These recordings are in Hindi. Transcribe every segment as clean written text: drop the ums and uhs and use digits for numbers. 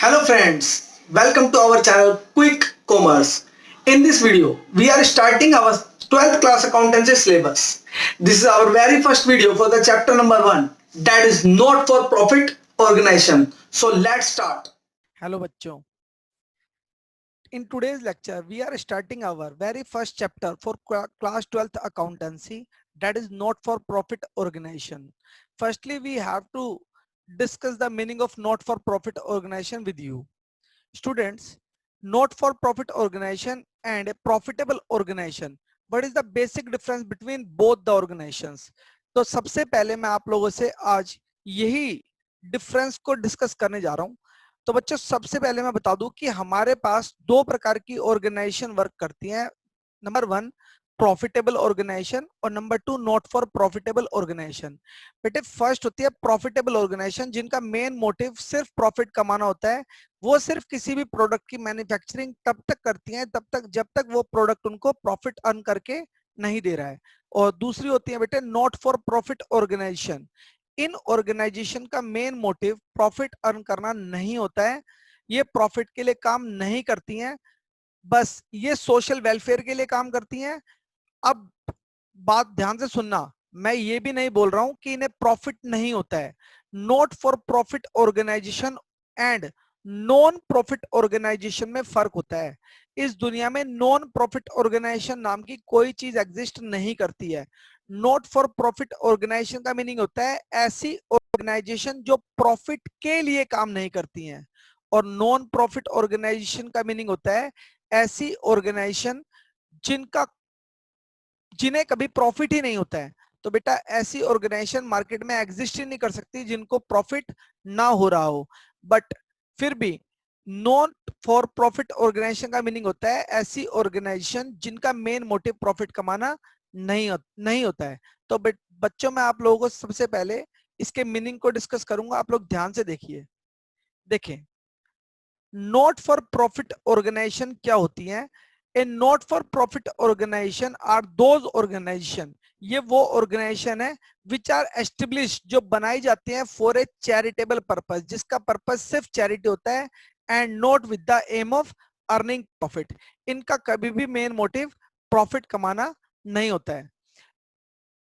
Hello friends, welcome to our channel Quick Commerce. In this video, we are starting our 12th class accountancy syllabus. This is our very first video for the chapter number 1, that is not for profit organization. So let's start. Hello बच्चों, in today's lecture we are starting our very first chapter for class 12th accountancy, that is not for profit organization. Firstly, we have to discuss the meaning of not for profit organization with you students. Not for profit organization and a profitable organization, what is the basic difference between both the organizations? तो सबसे पहले मैं आप लोगों से आज यही डिफरेंस को डिस्कस करने जा रहा हूं। तो बच्चों, सबसे पहले मैं बता दूं कि हमारे पास दो प्रकार की ऑर्गेनाइजेशन वर्क करती हैं। नंबर वन, प्रॉफिटेबल ऑर्गेनाइजेशन, और number two, not for profitable organisation. बेटे, फर्स्ट होती है प्रॉफिटेबल ऑर्गेनाइजेशन, जिनका मेन मोटिव सिर्फ प्रॉफिट कमाना होता है। वो सिर्फ किसी भी प्रोडक्ट की मैन्युफैक्चरिंग तब तक करती हैं तब तक जब तक वो प्रोडक्ट उनको प्रॉफिट अर्न करके नहीं दे रहा है। और दूसरी होती है बेटे नॉट फॉर प्रॉफिट ऑर्गेनाइजेशन। इन ऑर्गेनाइजेशन का मेन मोटिव प्रॉफिट अर्न करना नहीं होता है। ये प्रॉफिट के लिए काम नहीं करती हैं, बस ये सोशल वेलफेयर के लिए काम करती हैं। अब बात ध्यान से सुनना, मैं ये भी नहीं बोल रहा हूं कि इन्हें प्रॉफिट नहीं होता है। Not for profit organisation and non profit organisation में फर्क होता है। इस दुनिया में नॉन प्रॉफिट ऑर्गेनाइजेशन नाम की कोई चीज एग्जिस्ट नहीं करती है। नॉट फॉर प्रॉफिट ऑर्गेनाइजेशन का मीनिंग होता है ऐसी ऑर्गेनाइजेशन जो प्रॉफिट के लिए काम नहीं करती हैं, और नॉन प्रॉफिट ऑर्गेनाइजेशन का मीनिंग होता है ऐसी ऑर्गेनाइजेशन जिनका जिन्हें कभी प्रॉफिट ही नहीं होता है। तो बेटा, ऐसी ऑर्गेनाइजेशन मार्केट में एग्जिस्ट ही नहीं कर सकती जिनको प्रॉफिट ना हो रहा हो। बट फिर भी नॉन फॉर प्रॉफिट ऑर्गेनाइजेशन का मीनिंग होता है ऐसी ऑर्गेनाइजेशन जिनका मेन मोटिव प्रॉफिट कमाना नहीं होता है। तो बच्चों, मैं आप लोगों को सबसे पहले इसके मीनिंग को डिस्कस करूंगा। आप लोग ध्यान से देखिए। देखें, नॉट फॉर प्रॉफिट ऑर्गेनाइजेशन क्या होती है? A not for profit organisation are those organisation, ये वो ऑर्गेनाइजेशन है विच आर एस्टेब्लिश, जो बनाई जाती है फॉर ए चैरिटेबल पर्पस, जिसका पर्पस सिर्फ चैरिटी होता है, and not with the aim of earning profit. इनका कभी भी मेन मोटिव प्रॉफिट कमाना नहीं होता है।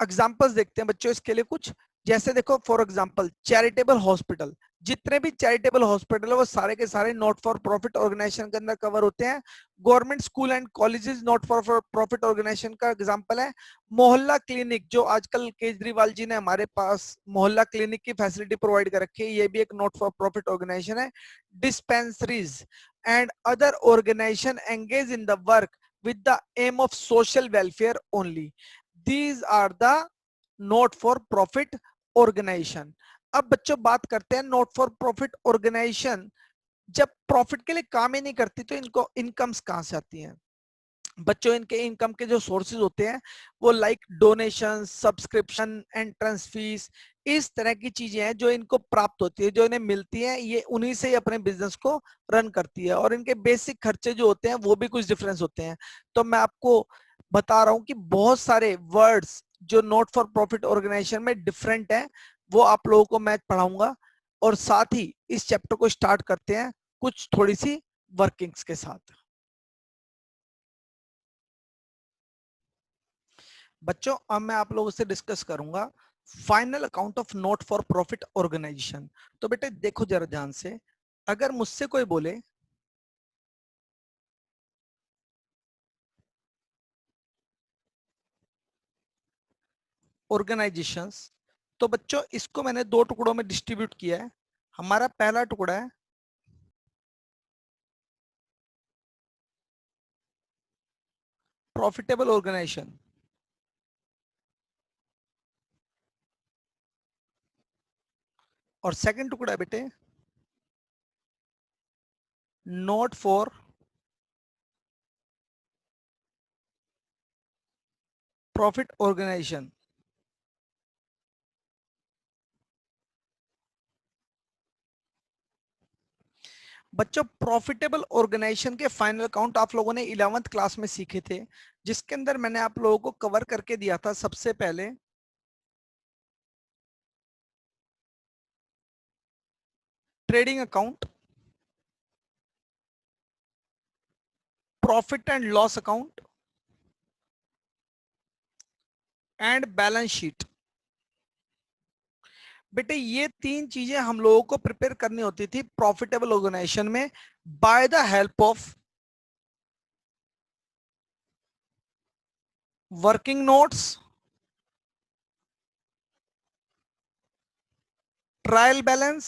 एग्जाम्पल्स देखते हैं बच्चों इसके लिए कुछ। जैसे देखो, फॉर एग्जाम्पल चैरिटेबल हॉस्पिटल, जितने भी चैरिटेबल हॉस्पिटल है वो सारे के सारे नॉट फॉर प्रॉफिट ऑर्गेनाइजेशन के अंदर कवर होते हैं। Government school and colleges not for profit organisation का एग्जांपल है। मोहल्ला क्लिनिक, जो आजकल केजरीवाल जी ने हमारे पास मोहल्ला क्लिनिक की फैसिलिटी प्रोवाइड कर रखी है, ये भी एक नॉट फॉर प्रॉफिट ऑर्गेनाइजेशन है। Dispensaries and other organisation engage in the work with the aim of social welfare only, these are the not for profit organization। अब बच्चों, बात करते हैं नॉट फॉर प्रॉफिट ऑर्गेनाइजेशन जब प्रॉफिट के लिए काम ही नहीं करती तो इनको इनकम्स कहां से आती हैं? बच्चों, इनके इनकम के जो सोर्सेज होते हैं वो like donation, subscription, entrance fees, इस तरह की चीजें हैं जो इनको प्राप्त होती है, जो इन्हें मिलती है। ये उन्हीं से ही अपने बिजनेस को रन करती है, और इनके बेसिक खर्चे जो होते हैं वो भी कुछ डिफरेंस होते हैं। तो मैं आपको बता रहा हूं कि बहुत सारे वर्ड्स जो नॉट फॉर प्रॉफिट ऑर्गेनाइजेशन में डिफरेंट है, वो आप लोगों को मैं पढ़ाऊंगा। और साथ ही इस चैप्टर को स्टार्ट करते हैं कुछ थोड़ी सी वर्किंग्स के साथ। बच्चों, अब मैं आप लोगों से डिस्कस करूंगा final account of not for profit organisation. तो बेटे देखो जरा ध्यान से, अगर मुझसे कोई बोले ऑर्गेनाइजेशंस, तो बच्चों इसको मैंने दो टुकड़ों में डिस्ट्रीब्यूट किया है। हमारा पहला टुकड़ा है प्रॉफिटेबल ऑर्गेनाइजेशन, और सेकंड टुकड़ा है बेटे नॉट फॉर प्रॉफिट ऑर्गेनाइजेशन। बच्चों, प्रॉफिटेबल ऑर्गेनाइजेशन के फाइनल अकाउंट आप लोगों ने 11th क्लास में सीखे थे, जिसके अंदर मैंने आप लोगों को कवर करके दिया था सबसे पहले trading account, profit and loss account and balance sheet. बेटे ये तीन चीजें हम लोगों को प्रिपेयर करनी होती थी प्रॉफिटेबल ऑर्गेनाइजेशन में by the help of working notes, trial balance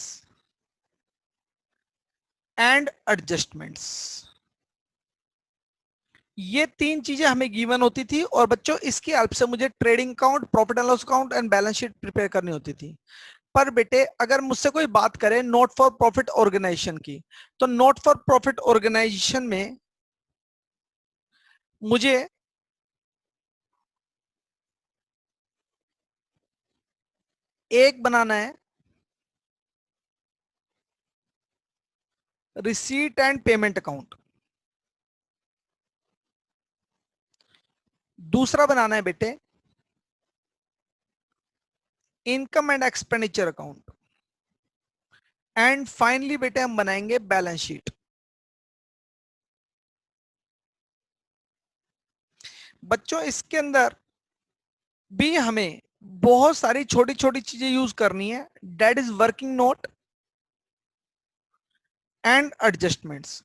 and adjustments. ये तीन चीजें हमें गिवन होती थी और बच्चों इसकी हेल्प से मुझे trading account, profit and loss account and balance sheet prepare करनी होती थी। पर बेटे अगर मुझसे कोई बात करे नॉट फॉर प्रॉफिट ऑर्गेनाइजेशन की, तो नॉट फॉर प्रॉफिट ऑर्गेनाइजेशन में मुझे एक बनाना है रिसीट एंड पेमेंट अकाउंट, दूसरा बनाना है बेटे income and expenditure account, and finally बेटे हम बनाएंगे बैलेंस शीट। बच्चों इसके अंदर भी हमें बहुत सारी छोटी छोटी चीजें यूज करनी है, that is working note and adjustments.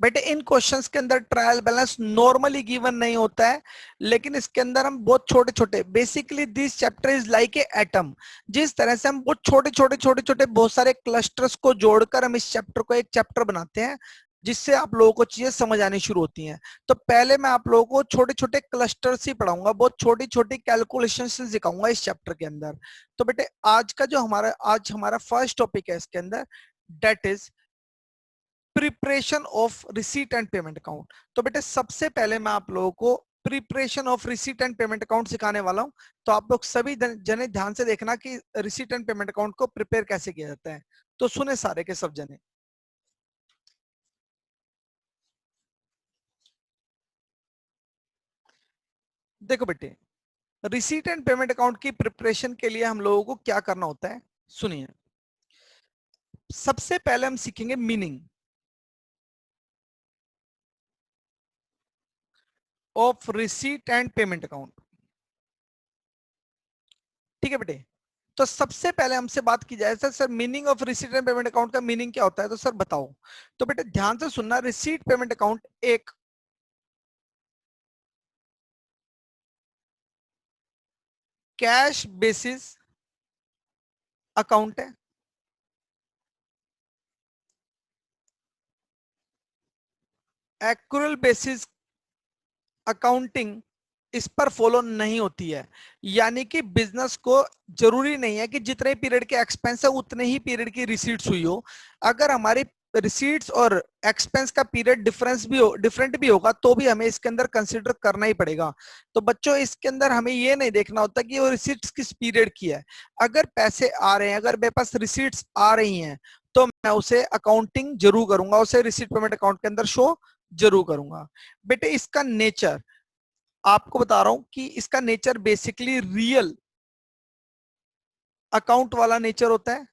बेटे इन क्वेश्चंस के अंदर ट्रायल बैलेंस नॉर्मली गिवन नहीं होता है, लेकिन इसके अंदर हम बहुत छोटे छोटे, basically this chapter is like a atom. जिस तरह से हम बहुत छोटे छोटे बहुत सारे क्लस्टर्स को जोड़कर हम इस चैप्टर को एक चैप्टर बनाते हैं, जिससे आप लोगों को चीजें समझ आनी शुरू होती हैं। तो पहले मैं आप लोगों को छोटे छोटे क्लस्टर्स ही पढ़ाऊंगा, बहुत छोटी छोटी कैलकुलेशन सिखाऊंगा इस चैप्टर के अंदर। तो बेटे आज हमारा फर्स्ट टॉपिक है इसके अंदर, that is preparation of receipt and payment account. तो बेटे सबसे पहले मैं आप लोगों को preparation of receipt and payment account सिखाने वाला हूं। तो आप लोग सभी जने ध्यान से देखना कि रिसीट एंड पेमेंट अकाउंट को प्रिपेयर कैसे किया जाता है। तो सुने सारे के सब जने। देखो बेटे रिसीट एंड पेमेंट अकाउंट की प्रिपरेशन के लिए हम लोगों को क्या करना होता है, सुनिए। सबसे पहले हम सीखेंगे meaning of receipt and payment account. ठीक है बेटे, तो सबसे पहले हमसे बात की जाए sir meaning of receipt and payment account का मीनिंग क्या होता है, तो सर बताओ। तो बेटे ध्यान से सुनना, रिसीट पेमेंट अकाउंट एक कैश बेसिस अकाउंट है। एक्रुअल बेसिस अकाउंटिंग इस पर फॉलो नहीं होती है, यानी कि बिजनेस को जरूरी नहीं है कि जितने पीरियड के एक्सपेंस है उतने ही पीरियड की रिसीट्स हुई हो। अगर हमारी रिसीट्स और एक्सपेंस का पीरियड डिफरेंट भी होगा तो भी हमें इसके अंदर कंसिडर करना ही पड़ेगा। तो बच्चों इसके अंदर हमें ये नहीं देखना होता कि वो रिसीट्स किस पीरियड की है। अगर पैसे आ रहे हैं, अगर मेरे पास रिसीट्स आ रही हैं, तो मैं उसे अकाउंटिंग जरूर करूंगा, उसे रिसीट पेमेंट अकाउंट के अंदर शो जरूर करूंगा। बेटे इसका नेचर आपको बता रहा हूं कि इसका नेचर बेसिकली रियल अकाउंट वाला नेचर होता है।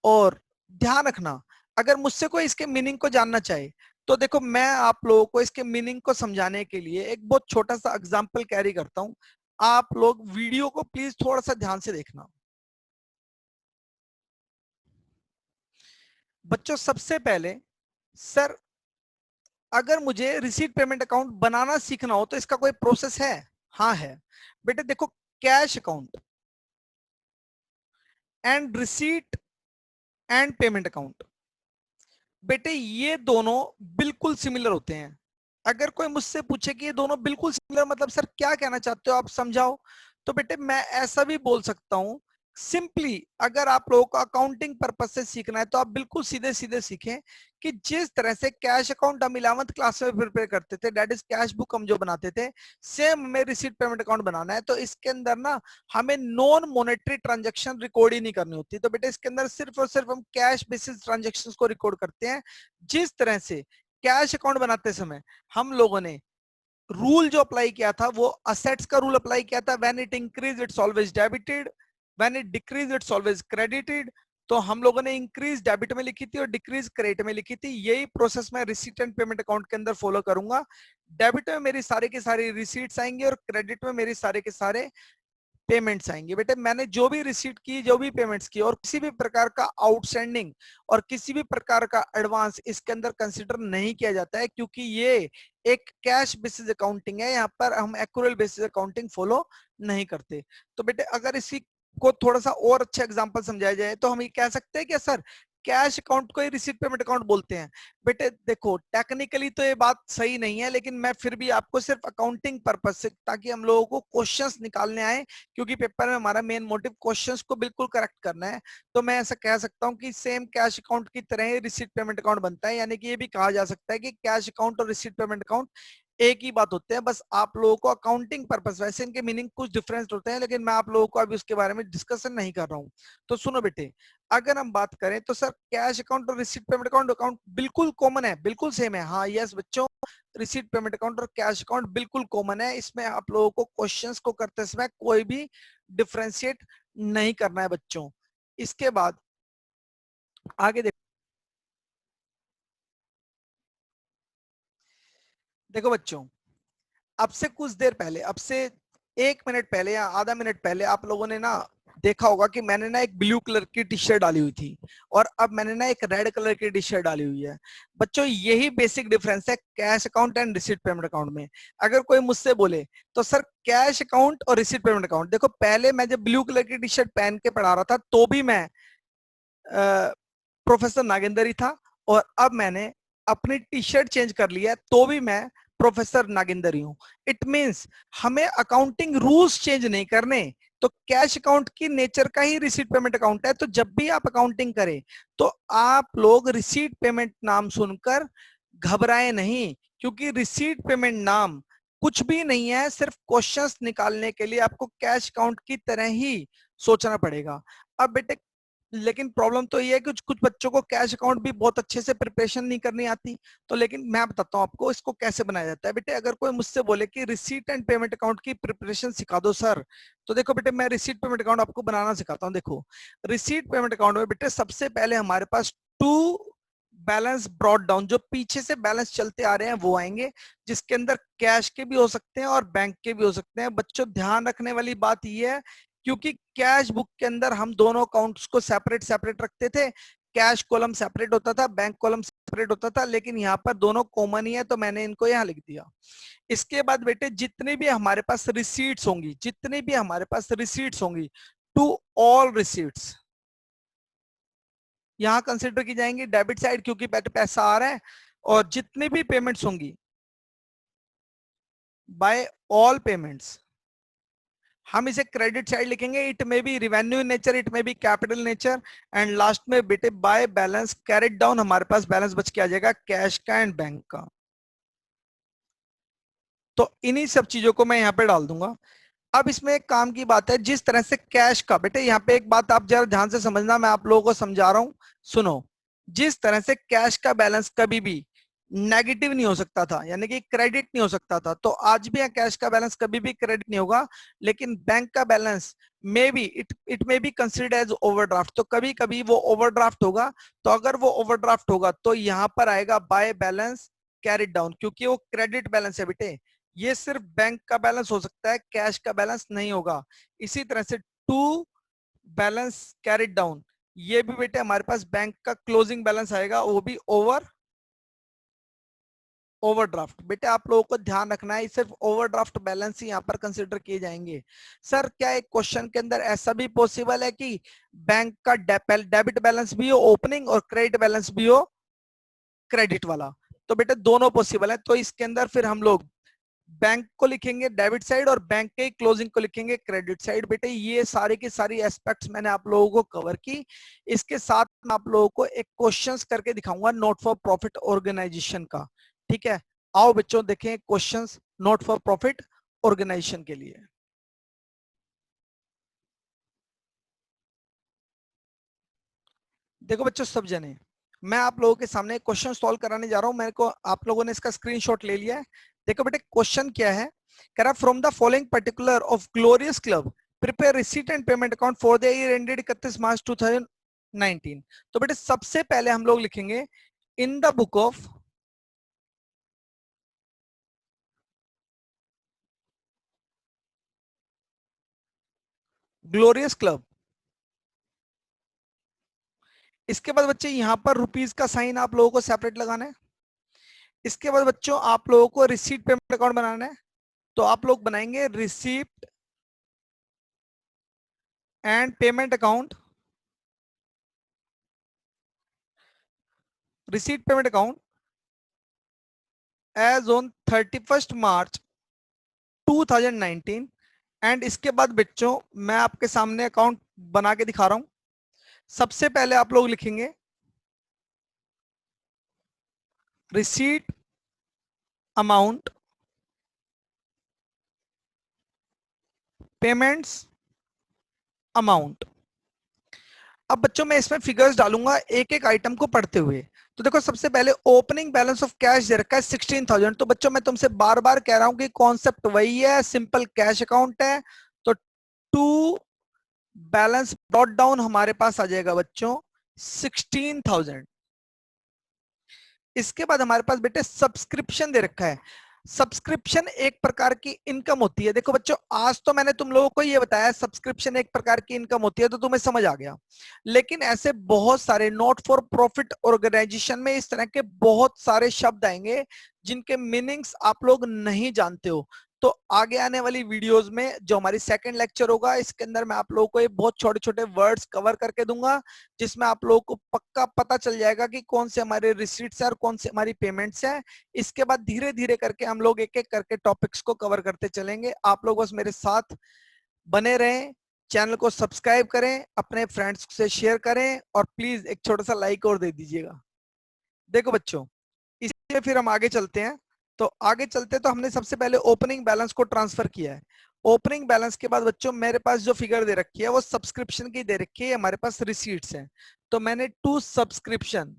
और ध्यान रखना, अगर मुझसे कोई इसके मीनिंग को जानना चाहे तो देखो मैं आप लोगों को इसके मीनिंग को समझाने के लिए एक बहुत छोटा सा एग्जांपल कैरी करता हूं। आप लोग वीडियो को प्लीज थोड़ा सा ध्यान से देखना। बच्चों सबसे पहले सर अगर मुझे रिसीट पेमेंट अकाउंट बनाना सीखना हो तो इसका कोई प्रोसेस है? हाँ है बेटे, देखो cash account and receipt and payment account, बेटे ये दोनों बिल्कुल सिमिलर होते हैं। अगर कोई मुझसे पूछे कि ये दोनों बिल्कुल सिमिलर मतलब सर क्या कहना चाहते हो आप समझाओ, तो बेटे मैं ऐसा भी बोल सकता हूं सिंपली। अगर आप लोगों को अकाउंटिंग पर्पज से सीखना है तो आप बिल्कुल सीधे सीधे सीखें कि जिस तरह से कैश अकाउंट हम 11th क्लास में प्रिपेयर करते थे, दैट इज कैश बुक हम जो बनाते थे, सेम हमें रिसीट पेमेंट अकाउंट बनाना है। तो इसके अंदर ना हमें नॉन मॉनेटरी ट्रांजेक्शन रिकॉर्ड ही नहीं करनी होती। तो बेटे इसके अंदर सिर्फ और सिर्फ हम कैश बेसिस ट्रांजेक्शन को रिकॉर्ड करते हैं। जिस तरह से कैश अकाउंट बनाते समय हम लोगों ने रूल जो अप्लाई किया था वो असेट्स का रूल अप्लाई किया था, when it increase its always debited, when it decrease its always credited. तो हम लोगों ने इंक्रीज डेबिट में लिखी थी और डिक्रीज क्रेडिट में लिखी थी। यही प्रोसेस मैं रिसीट एंड पेमेंट अकाउंट के अंदर फॉलो करूंगा। डेबिट में मेरी सारे के सारे रिसीट्स आएंगे और क्रेडिट में मेरी सारे के सारे पेमेंट्स आएंगे। बेटे मैंने जो भी रिसीट की, जो भी पेमेंट्स की, और किसी भी प्रकार का आउटस्टैंडिंग और किसी भी प्रकार का एडवांस इसके अंदर कंसिडर नहीं किया जाता है, क्योंकि ये एक कैश बेसिस अकाउंटिंग है। यहाँ पर हम एक्यूरल बेसिस अकाउंटिंग फॉलो नहीं करते। तो बेटे अगर इसी को थोड़ा सा और अच्छा एग्जांपल समझाया जाए तो हम ये कह सकते हैं कि सर कैश अकाउंट को ही रिसीट पेमेंट अकाउंट बोलते हैं। बेटे देखो टेक्निकली तो ये बात सही नहीं है, लेकिन मैं फिर भी आपको सिर्फ अकाउंटिंग पर्पज से, ताकि हम लोगों को क्वेश्चंस निकालने आए, क्योंकि पेपर में हमारा मेन मोटिव क्वेश्चंस को बिल्कुल करेक्ट करना है। तो मैं ऐसा कह सकता हूं कि सेम कैश अकाउंट की तरह ही रिसीट पेमेंट अकाउंट बनता है। यानी कि ये भी कहा जा सकता है कि कैश अकाउंट और रिसीट पेमेंट अकाउंट एक ही बात होते हैं। बस आप लोगों को अकाउंटिंग पर्पस, वैसे इनके मीनिंग कुछ डिफरेंस होते हैं, लेकिन मैं आप लोगों को अभी उसके बारे में डिस्कशन नहीं कर रहा हूं। तो सुनो बेटे, अगर हम बात करें तो सर कैश अकाउंट और रिसीट पेमेंट अकाउंट बिल्कुल कॉमन है, बिल्कुल सेम है। हाँ यस बच्चों, रिसीट पेमेंट अकाउंट और कैश अकाउंट बिल्कुल कॉमन है। इसमें आप लोगों को क्वेश्चंस को करते समय कोई भी डिफरेंशिएट नहीं करना है बच्चों। इसके बाद आगे देखो, देखो बच्चों, अब से कुछ देर पहले, अब से 1 मिनट पहले या आधा मिनट पहले आप लोगों ने ना देखा होगा कि मैंने ना एक ब्लू कलर की टी शर्ट डाली हुई थी और अब मैंने ना एक रेड कलर की टी शर्ट डाली हुई है। बच्चों यही बेसिक डिफरेंस है cash account and receipt payment account में। अगर कोई मुझसे बोले तो सर कैश अकाउंट और रिसीट पेमेंट अकाउंट, देखो पहले मैं जब ब्लू कलर की टी शर्ट पहन के पढ़ा रहा था तो भी मैं प्रोफेसर नागेंद्र ही था, और अब मैंने अपनी टी शर्ट चेंज कर लिया है तो भी मैं प्रोफेसर नागेंद्र ही हूं। इट मींस हमें अकाउंटिंग रूल्स चेंज नहीं करने। तो कैश अकाउंट की नेचर का ही रिसीट पेमेंट अकाउंट है। तो जब भी आप अकाउंटिंग करें तो आप लोग रिसीट पेमेंट नाम सुनकर घबराए नहीं, क्योंकि रिसीट पेमेंट नाम कुछ भी नहीं है, सिर्फ क्वेश्चंस निकालने के लिए आपको कैश अकाउंट की तरह ही सोचना पड़ेगा। अब बेटे लेकिन प्रॉब्लम तो ये है कि कुछ कुछ बच्चों को कैश अकाउंट भी बहुत अच्छे से प्रिपरेशन नहीं करनी आती। तो लेकिन मैं बताता हूँ आपको इसको कैसे बनाया जाता है। बेटे अगर कोई मुझसे बोले कि रिसीट एंड पेमेंट अकाउंट की प्रिपरेशन सिखा दो सर, तो देखो बेटे मैं रिसीट पेमेंट अकाउंट आपको बनाना सिखाता हूँ। देखो रिसीट पेमेंट अकाउंट में बेटे सबसे पहले हमारे पास टू बैलेंस ब्रॉट डाउन, जो पीछे से बैलेंस चलते आ रहे हैं वो आएंगे, जिसके अंदर कैश के भी हो सकते हैं और बैंक के भी हो सकते हैं। बच्चों ध्यान रखने वाली बात यह है, क्योंकि कैश बुक के अंदर हम दोनों अकाउंट्स को सेपरेट सेपरेट रखते थे। कैश कॉलम सेपरेट होता था, बैंक कॉलम सेपरेट होता था, लेकिन यहाँ पर दोनों कॉमन ही है तो मैंने इनको यहाँ लिख दिया। इसके बाद बेटे जितनी भी हमारे पास रिसीट्स होंगी, जितनी भी हमारे पास रिसीट्स होंगी, टू ऑल रिसीट्स यहाँ कंसिडर की जाएंगी डेबिट साइड, क्योंकि पैसा आ रहा है। और जितनी भी पेमेंट्स होंगी बाय ऑल पेमेंट्स, हम इसे क्रेडिट साइड लिखेंगे। It may be revenue in nature, it may be capital nature, and last में बेटे बाय बैलेंस कैरिड डाउन हमारे पास बैलेंस बच के आ जाएगा कैश का एंड बैंक का। तो इन्हीं सब चीजों को मैं यहाँ पे डाल दूंगा। अब इसमें एक काम की बात है, जिस तरह से कैश का, बेटे यहाँ पे एक बात आप जरा ध्यान से समझना, मैं आप लोगों को समझा रहा हूं, सुनो। जिस तरह से कैश का बैलेंस कभी भी नेगेटिव नहीं हो सकता था, यानी कि क्रेडिट नहीं हो सकता था, तो आज भी कैश का बैलेंस कभी भी क्रेडिट नहीं होगा। लेकिन बैंक का balance may be it may be considered as overdraft, तो कभी कभी वो ओवरड्राफ्ट होगा। तो अगर वो ओवरड्राफ्ट होगा तो यहाँ पर आएगा बाय बैलेंस कैरिड डाउन, क्योंकि वो क्रेडिट बैलेंस है बेटे। ये सिर्फ बैंक का बैलेंस हो सकता है, कैश का बैलेंस नहीं होगा। इसी तरह से टू बैलेंस कैरिड डाउन, ये भी बेटे हमारे पास बैंक का क्लोजिंग बैलेंस आएगा, वो भी ओवरड्राफ्ट। बेटे आप लोगों को ध्यान रखना है, सिर्फ ओवरड्राफ्ट बैलेंस ही यहाँ पर कंसिडर किए जाएंगे। सर क्या एक क्वेश्चन के अंदर ऐसा भी पॉसिबल है कि बैंक का डेबिट बैलेंस भी हो ओपनिंग और क्रेडिट बैलेंस भी हो क्रेडिट वाला? तो बेटे दोनों पॉसिबल है। तो इसके अंदर फिर हम लोग बैंक को लिखेंगे डेबिट साइड और बैंक के क्लोजिंग को लिखेंगे क्रेडिट साइड। बेटे ये सारे की सारी एस्पेक्ट्स मैंने आप लोगों को कवर की। इसके साथ मैं आप लोगों को एक क्वेश्चंस करके दिखाऊंगा नॉट फॉर प्रॉफिट ऑर्गेनाइजेशन का। ठीक है, आओ बच्चों देखें questions not for profit organisation के लिए। देखो बच्चों सब जने, मैं आप लोगों के सामने क्वेश्चन सॉल्व कराने जा रहा हूं। मेरे को आप लोगों ने इसका स्क्रीनशॉट ले लिया है। देखो बेटे क्वेश्चन क्या है, कह रहा from the following particular of glorious club prepare receipt and payment account for the year ended 31 मार्च 2000 19। तो बेटे सबसे पहले हम लोग लिखेंगे in the book of glorious club. इसके बाद बच्चे यहां पर रुपीज का साइन आप लोगों को सेपरेट लगाना है। इसके बाद बच्चों आप लोगों को रिसीट पेमेंट अकाउंट बनाना है, तो आप लोग बनाएंगे receipt and payment account. Receipt payment account as on 31 March 2019। And इसके बाद बच्चों मैं आपके सामने अकाउंट बना के दिखा रहा हूं। सबसे पहले आप लोग लिखेंगे रिसीट अमाउंट, पेमेंट्स अमाउंट। अब बच्चों मैं इसमें फिगर्स डालूंगा एक एक आइटम को पढ़ते हुए। तो देखो सबसे पहले ओपनिंग बैलेंस ऑफ कैश दे रखा है 16,000। तो बच्चों मैं तुमसे बार बार कह रहा हूं कि कॉन्सेप्ट वही है, सिंपल कैश अकाउंट है। तो टू बैलेंस डॉट डाउन हमारे पास आ जाएगा बच्चों 16,000। इसके बाद हमारे पास बेटे सब्सक्रिप्शन दे रखा है। सब्सक्रिप्शन एक प्रकार की इनकम होती है। देखो बच्चों आज तो मैंने तुम लोगों को ये बताया सब्सक्रिप्शन एक प्रकार की इनकम होती है, तो तुम्हें समझ आ गया। लेकिन ऐसे बहुत सारे नॉट फॉर प्रॉफिट ऑर्गेनाइजेशन में इस तरह के बहुत सारे शब्द आएंगे जिनके मीनिंग्स आप लोग नहीं जानते हो। तो आगे आने वाली वीडियोस में जो हमारी सेकंड लेक्चर होगा इसके अंदर मैं आप लोगों को ये बहुत छोटे छोटे वर्ड्स कवर करके दूंगा, जिसमें आप लोगों को पक्का पता चल जाएगा कि कौन से हमारे रिसीट्स है और कौन से हमारी पेमेंट्स है। इसके बाद धीरे धीरे करके हम लोग एक एक करके टॉपिक्स को कवर करते चलेंगे। आप लोग बस मेरे साथ बने रहें, चैनल को सब्सक्राइब करें, अपने फ्रेंड्स से शेयर करें और प्लीज एक छोटा सा लाइक और दे दीजिएगा। देखो बच्चों इसलिए फिर हम आगे चलते हैं। तो आगे चलते तो हमने सबसे पहले ओपनिंग बैलेंस को ट्रांसफर किया है। ओपनिंग बैलेंस के बाद बच्चों मेरे पास जो फिगर दे रखी है वो सब्सक्रिप्शन की दे रखी है, हमारे पास रिसीट्स हैं। तो मैंने टू सब्सक्रिप्शन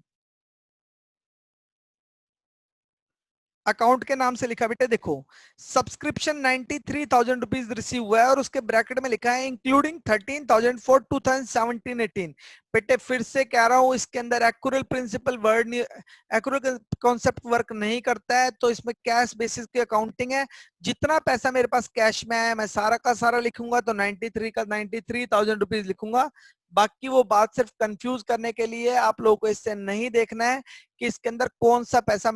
अकाउंट के नाम से लिखा। बेटे देखो सब्सक्रिप्शन 93,000 रुपीज रिसीव हुआ है और उसके ब्रैकेट में लिखा है इंक्लूडिंग 13,000 फॉर 2017-18। बेटे फिर से कह रहा हूं इसके अंदर accrual principle word accrual concept work नहीं करता है। तो इसमें कैश बेसिस की अकाउंटिंग है। जितना पैसा मेरे पास कैश में है मैं सारा का सारा लिखूंगा, तो 93 का 93,000 रुपीज लिखूंगा। बाकी वो बात सिर्फ कंफ्यूज करने के लिए, आप लोगों को इससे नहीं देखना है कि इसके अंदर कौन सा पैसा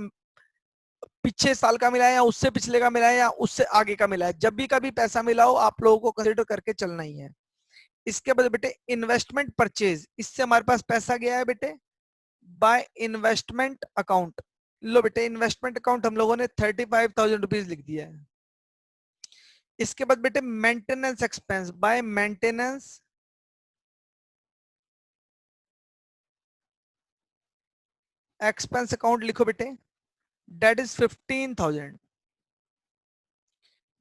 पिछले साल का मिला है या उससे पिछले का मिला है या उससे आगे का मिला है। जब भी कभी पैसा मिला हो आप लोगों को कंसिडर करके चलना ही है। इसके बाद बेटे इन्वेस्टमेंट परचेज, इससे हमारे पास पैसा गया है बेटे बाय इन्वेस्टमेंट अकाउंट। लो बेटे इन्वेस्टमेंट अकाउंट हम लोगों ने 35,000 रुपीज लिख दिया है। इसके बाद बेटे maintenance expense by maintenance expense account लिखो बेटे, डेट इज 15,000।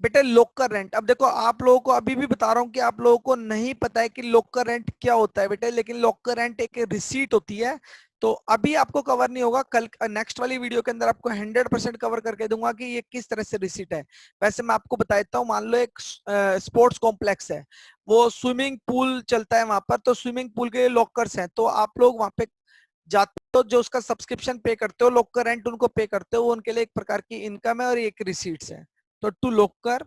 बेटे लोकर रेंट, अब देखो आप लोगों को अभी भी बता रहा हूं कि आप लोगों को नहीं पता है कि लोकर रेंट क्या होता है बेटे, लेकिन लोकर रेंट एक रिसीट होती है। तो अभी आपको कवर नहीं होगा, कल नेक्स्ट वाली वीडियो के अंदर आपको 100% कवर करके दूंगा कि ये किस तरह से रिसीट है। वैसे मैं आपको बता देता हूँ, मान लो एक स्पोर्ट्स कॉम्प्लेक्स है, वो स्विमिंग पूल चलता है वहां पर, तो स्विमिंग पूल के लॉकर्स हैं, तो आप लोग वहां पे जाते हो, जो उसका सब्सक्रिप्शन पे करते हो, लोकर रेंट उनको पे करते हो, वो उनके लिए एक प्रकार की इनकम है और एक रिसीट्स है। तो टू लोकर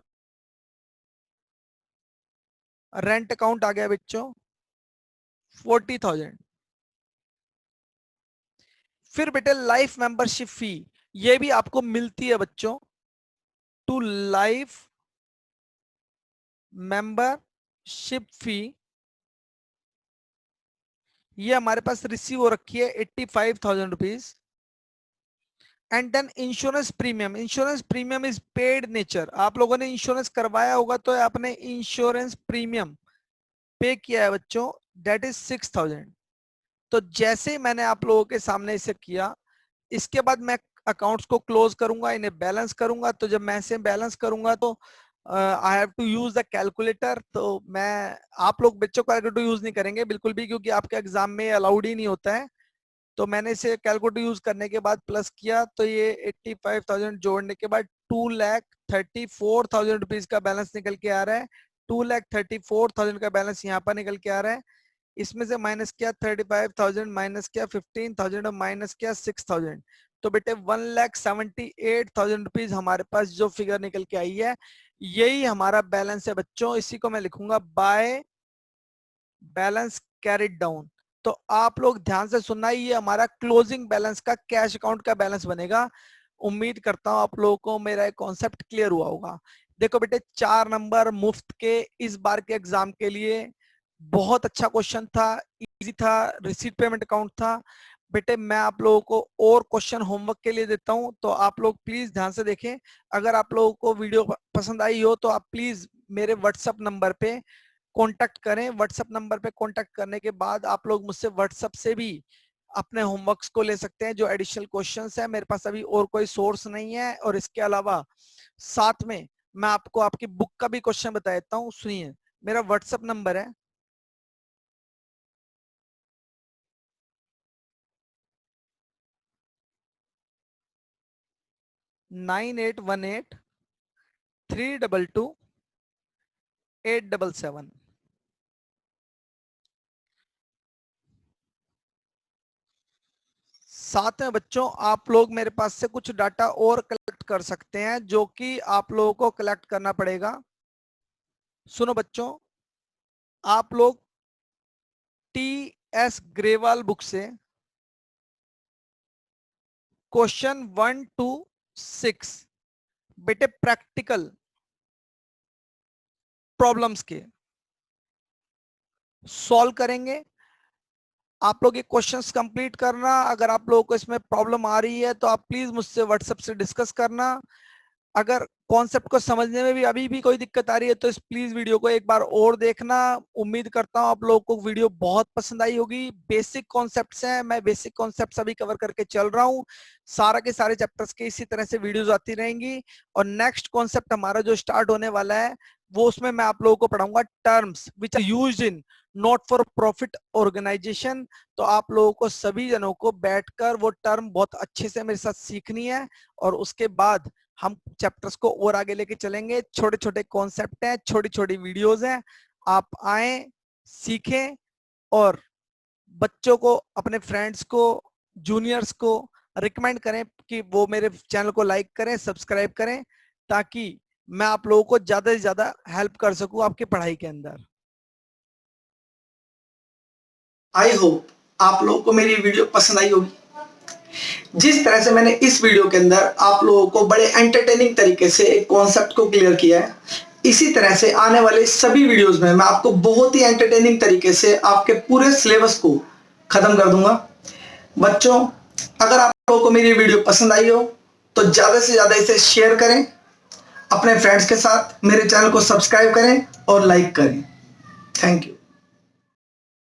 रेंट अकाउंट आ गया बच्चों 40,000। फिर बेटे लाइफ मेंबरशिप फी, ये भी आपको मिलती है बच्चों, टू लाइफ मेंबरशिप फी, ये हमारे पास रिसीव हो रखी है 85,000 rupees. And then insurance premium, insurance premium is paid nature, आप लोगों ने इंश्योरेंस करवाया होगा तो आपने इंश्योरेंस प्रीमियम पे किया है बच्चों, दैट इज 6,000। तो जैसे ही मैंने आप लोगों के सामने इसे किया, इसके बाद मैं अकाउंट्स को क्लोज करूंगा, इन्हें बैलेंस करूंगा। तो जब मैं इसे बैलेंस करूंगा तो I have to use the calculator. तो मैं आप लोग बच्चों को कैलकुलेटर यूज नहीं करेंगे बिल्कुल भी, क्योंकि आपके एग्जाम में अलाउड ही नहीं होता है। तो मैंने इसे कैलकुलेटर यूज करने के बाद प्लस किया, तो ये 85,000 जोड़ने के बाद 2,34,000 रुपीज का बैलेंस निकल के आ रहा है। 2,34,000 का बैलेंस यहाँ पर निकल के आ रहा है। इसमें से माइनस किया 35,000, माइनस किया 15,000 और माइनस किया 6,000। तो बेटे 1,78,000 रुपीज हमारे पास जो फिगर निकल के आई है, यही हमारा बैलेंस है बच्चों। इसी को मैं लिखूंगा बाय बैलेंस कैरिड डाउन। तो आप लोग ध्यान से सुनना, ये हमारा क्लोजिंग बैलेंस का कैश अकाउंट का बैलेंस बनेगा। उम्मीद करता हूं आप लोगों को मेरा कॉन्सेप्ट क्लियर हुआ होगा। देखो बेटे 4 नंबर मुफ्त के इस बार के एग्जाम के लिए बहुत अच्छा क्वेश्चन था, इजी था, रिसीट पेमेंट अकाउंट था। बेटे मैं आप लोगों को और क्वेश्चन होमवर्क के लिए देता हूं, तो आप लोग प्लीज ध्यान से देखें। अगर आप लोगों को वीडियो पसंद आई हो तो आप प्लीज मेरे व्हाट्सएप नंबर पे कांटेक्ट करें। व्हाट्सएप नंबर पे कांटेक्ट करने के बाद आप लोग मुझसे व्हाट्सएप से भी अपने होमवर्क्स को ले सकते हैं, जो एडिशनल क्वेश्चंस है। मेरे पास अभी और कोई सोर्स नहीं है। और इसके अलावा साथ में मैं आपको आपकी बुक का भी क्वेश्चन बता देता हूँ, सुनिए। मेरा व्हाट्सएप नंबर है 9818 322 877। साथ में बच्चों आप लोग मेरे पास से कुछ डाटा और कलेक्ट कर सकते हैं, जो कि आप लोगों को कलेक्ट करना पड़ेगा। सुनो बच्चों, आप लोग टी.एस. ग्रेवाल बुक से क्वेश्चन 1 to 6 बेटे प्रैक्टिकल प्रॉब्लम्स के सॉल्व करेंगे। आप लोग ये क्वेश्चंस कंप्लीट करना। अगर आप लोगों को इसमें प्रॉब्लम आ रही है तो आप प्लीज मुझसे व्हाट्सएप से डिस्कस करना। अगर कॉन्सेप्ट को समझने में भी अभी भी कोई दिक्कत आ रही है तो इस प्लीज वीडियो को एक बार और देखना। उम्मीद करता हूं आप लोगों को वीडियो बहुत पसंद आई होगी। बेसिक कॉन्सेप्ट्स हैं, मैं बेसिक कॉन्सेप्ट्स अभी कवर करके चल रहा हूं। सारा के सारे चैप्टर्स के इसी तरह से वीडियोस आती रहेंगी। और नेक्स्ट कॉन्सेप्ट हमारा जो स्टार्ट होने वाला है वो उसमें मैं आप लोगों को पढ़ाऊंगा terms which are used in not for profit organisation. तो आप लोगों को सभी जनों को बैठकर वो टर्म बहुत अच्छे से मेरे साथ सीखनी है। और उसके बाद हम चैप्टर्स को और आगे लेके चलेंगे। छोटे छोटे कॉन्सेप्ट हैं, छोटी छोटी वीडियोस हैं। आप आए, सीखें और बच्चों को, अपने फ्रेंड्स को, जूनियर्स को रिकमेंड करें कि वो मेरे चैनल को लाइक करें, सब्सक्राइब करें, ताकि मैं आप लोगों को ज्यादा से ज्यादा हेल्प कर सकूं आपकी पढ़ाई के अंदर। आई होप आप लोगों को मेरी वीडियो पसंद आई होगी। जिस तरह से मैंने इस वीडियो के अंदर आप लोगों को बड़े एंटरटेनिंग तरीके से एक कॉन्सेप्ट को क्लियर किया है, इसी तरह से आने वाले सभी वीडियोस में मैं आपको बहुत ही एंटरटेनिंग तरीके से आपके पूरे सिलेबस को खत्म कर दूंगा। बच्चों, अगर आप लोगों को मेरी वीडियो पसंद आई हो तो ज्यादा से ज्यादा इसे शेयर करें अपने फ्रेंड्स के साथ, मेरे चैनल को सब्सक्राइब करें और लाइक करें। Thank you.